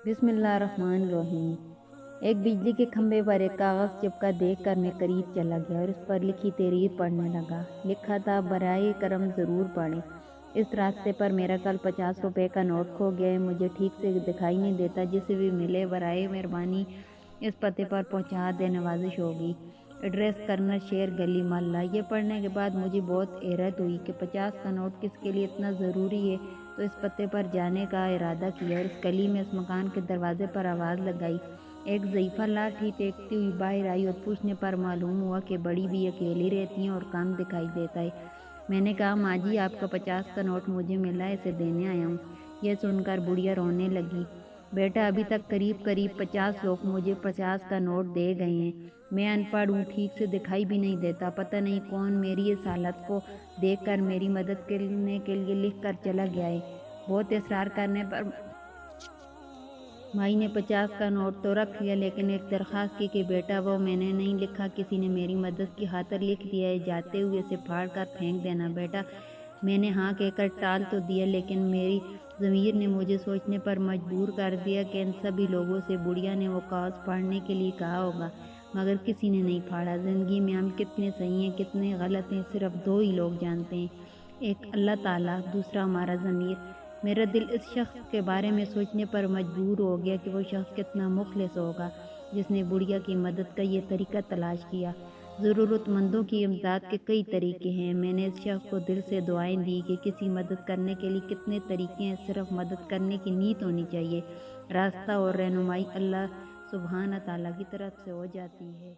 بسم اللہ الرحمن الرحیم۔ ایک بجلی کے کھمبے پر ایک کاغذ چپکا دیکھ کر میں قریب چلا گیا اور اس پر لکھی تحریر پڑھنے لگا۔ لکھا تھا، برائے کرم ضرور پڑھیں، اس راستے پر میرا کل 50 روپے کا نوٹ کھو گیا ہے، مجھے ٹھیک سے دکھائی نہیں دیتا، جسے بھی ملے برائے مہربانی اس پتے پر پہنچا دے، نوازش ہوگی۔ ایڈریس کرنل شیر گلی محلہ۔ یہ پڑھنے کے بعد مجھے بہت حیرت ہوئی کہ 50 کا نوٹ کس کے لیے اتنا ضروری ہے، تو اس پتے پر جانے کا ارادہ کیا اور اس گلی میں اس مکان کے دروازے پر آواز لگائی۔ ایک ضعیفہ لاٹھی ٹیکتی ہوئی باہر آئی اور پوچھنے پر معلوم ہوا کہ بڑی بھی اکیلی رہتی ہیں اور کام دکھائی دیتا ہے۔ میں نے کہا، ماں جی، آپ کا 50 کا نوٹ مجھے ملا ہے، اسے دینے آیا ہوں۔ یہ سن کر بڑھیا رونے لگی۔ بیٹا، ابھی تک قریب 50 لوگ مجھے 50 کا نوٹ دے گئے ہیں، میں ان پڑھ ہوں، ٹھیک سے دکھائی بھی نہیں دیتا، پتہ نہیں کون میری اس حالت کو دیکھ کر میری مدد کرنے کے لیے لکھ کر چلا گیا ہے۔ بہت اصرار کرنے پر مائی نے 50 کا نوٹ تو رکھ لیا، لیکن ایک درخواست کی کہ بیٹا، وہ میں نے نہیں لکھا، کسی نے میری مدد کی خاطر لکھ دیا ہے، جاتے ہوئے اسے پھاڑ کر پھینک دینا۔ بیٹا، میں نے ہاں کہہ کر ٹال تو دیا، لیکن میری ضمیر نے مجھے سوچنے پر مجبور کر دیا کہ ان سبھی لوگوں سے بڑھیا نے وہ کاغذ پھاڑنے کے لیے کہا ہوگا، مگر کسی نے نہیں پھاڑا۔ زندگی میں ہم کتنے صحیح ہیں، کتنے غلط ہیں، صرف 2 ہی لوگ جانتے ہیں، ایک اللہ تعالیٰ، دوسرا ہمارا ضمیر۔ میرا دل اس شخص کے بارے میں سوچنے پر مجبور ہو گیا کہ وہ شخص کتنا مخلص ہوگا جس نے بڑھیا کی مدد کا یہ طریقہ تلاش کیا۔ ضرورت مندوں کی امداد کے کئی طریقے ہیں۔ میں نے اس شخص کو دل سے دعائیں دی کہ کسی مدد کرنے کے لیے کتنے طریقے ہیں، صرف مدد کرنے کی نیت ہونی چاہیے۔ راستہ اور رہنمائی اللہ سبحانہ تعالیٰ کی طرف سے ہو جاتی ہے۔